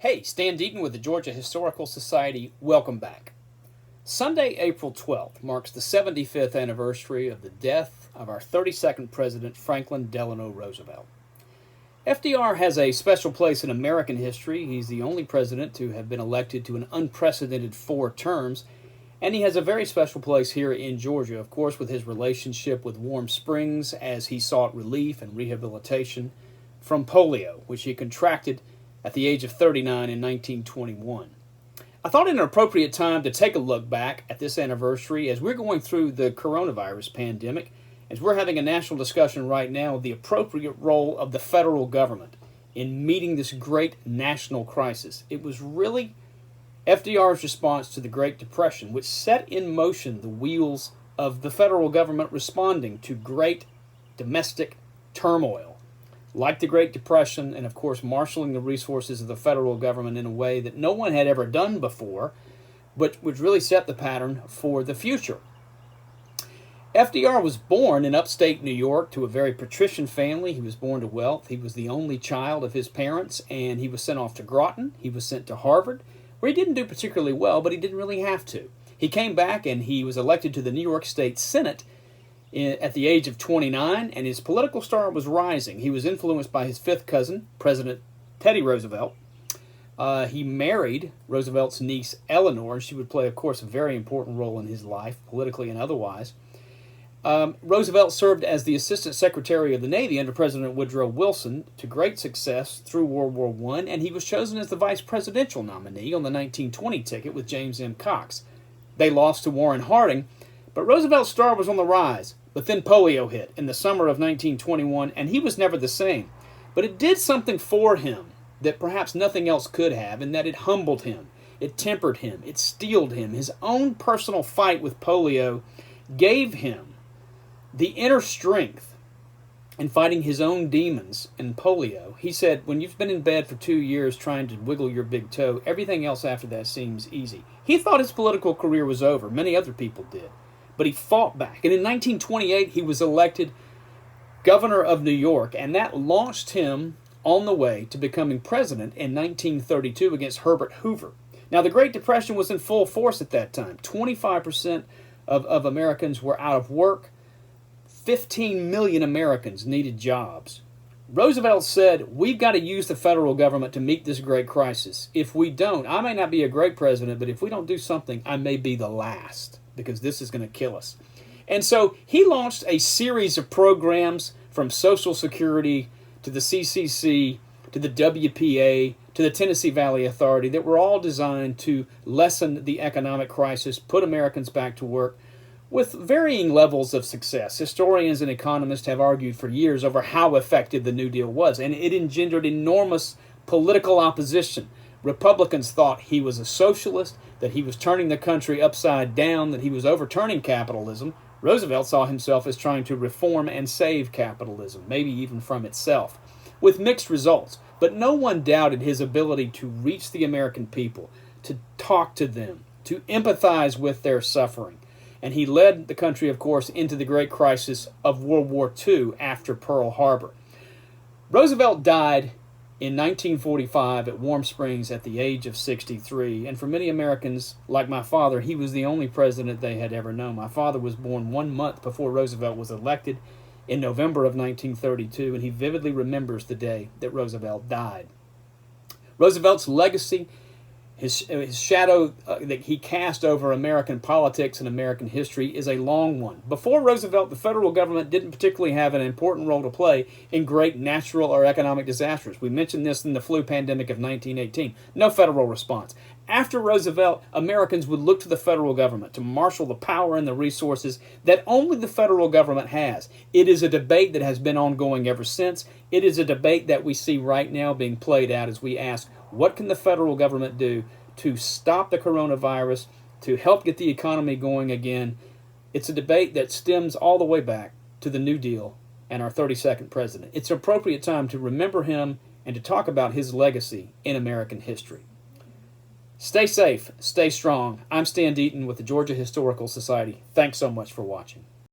Hey, Stan Deaton with the Georgia Historical Society. Welcome back. Sunday, April 12th marks the 75th anniversary of the death of our 32nd President, Franklin Delano Roosevelt. FDR has a special place in American history. He's the only president to have been elected to an unprecedented 4 terms, and he has a very special place here in Georgia, of course, with his relationship with Warm Springs as he sought relief and rehabilitation from polio, which he contracted at the age of 39 in 1921. I thought it an appropriate time to take a look back at this anniversary as we're going through the coronavirus pandemic, as we're having a national discussion right now of the appropriate role of the federal government in meeting this great national crisis. It was really FDR's response to the Great Depression which set in motion the wheels of the federal government responding to great domestic turmoil, like the Great Depression, and of course marshaling the resources of the federal government in a way that no one had ever done before, but which really set the pattern for the future. FDR was born in upstate New York to a very patrician family. He was born to wealth. He was the only child of his parents, and he was sent off to Groton. He was sent to Harvard, where he didn't do particularly well, but he didn't really have to. He came back and he was elected to the New York State Senate at the age of 29, and his political star was rising. He was influenced by his 5th cousin, President Teddy Roosevelt. He married Roosevelt's niece, Eleanor, and she would play, of course, a very important role in his life, politically and otherwise. Roosevelt served as the Assistant Secretary of the Navy under President Woodrow Wilson to great success through World War I, and he was chosen as the vice presidential nominee on the 1920 ticket with James M. Cox. They lost to Warren Harding, but Roosevelt's star was on the rise. But then polio hit in the summer of 1921, and he was never the same. But it did something for him that perhaps nothing else could have, in that it humbled him, it tempered him, it steeled him. His own personal fight with polio gave him the inner strength in fighting his own demons in polio. He said, when you've been in bed for 2 years trying to wiggle your big toe, everything else after that seems easy. He thought his political career was over. Many other people did. But he fought back. And in 1928, he was elected governor of New York, and that launched him on the way to becoming president in 1932 against Herbert Hoover. Now, the Great Depression was in full force at that time. 25% of Americans were out of work. 15 million Americans needed jobs. Roosevelt said, we've got to use the federal government to meet this great crisis. If we don't, I may not be a great president, but if we don't do something, I may be the last, because this is going to kill us. And so he launched a series of programs from Social Security to the CCC to the WPA to the Tennessee Valley Authority that were all designed to lessen the economic crisis, put Americans back to work, with varying levels of success. Historians and economists have argued for years over how effective the New Deal was, and it engendered enormous political opposition. Republicans thought he was a socialist, that he was turning the country upside down, that he was overturning capitalism. Roosevelt saw himself as trying to reform and save capitalism, maybe even from itself, with mixed results. But no one doubted his ability to reach the American people, to talk to them, to empathize with their suffering. And he led the country, of course, into the great crisis of World War II after Pearl Harbor. Roosevelt died in 1945 at Warm Springs at the age of 63. And for many Americans, like my father, he was the only president they had ever known. My father was born 1 month before Roosevelt was elected in November of 1932, and he vividly remembers the day that Roosevelt died. Roosevelt's legacy, his shadow that he cast over American politics and American history is a long one. Before Roosevelt, the federal government didn't particularly have an important role to play in great natural or economic disasters. We mentioned this in the flu pandemic of 1918. No federal response. After Roosevelt, Americans would look to the federal government to marshal the power and the resources that only the federal government has. It is a debate that has been ongoing ever since. It is a debate that we see right now being played out as we ask, what can the federal government do to stop the coronavirus, to help get the economy going again? It's a debate that stems all the way back to the New Deal and our 32nd president. It's an appropriate time to remember him and to talk about his legacy in American history. Stay safe, stay strong. I'm Stan Deaton with the Georgia Historical Society. Thanks so much for watching.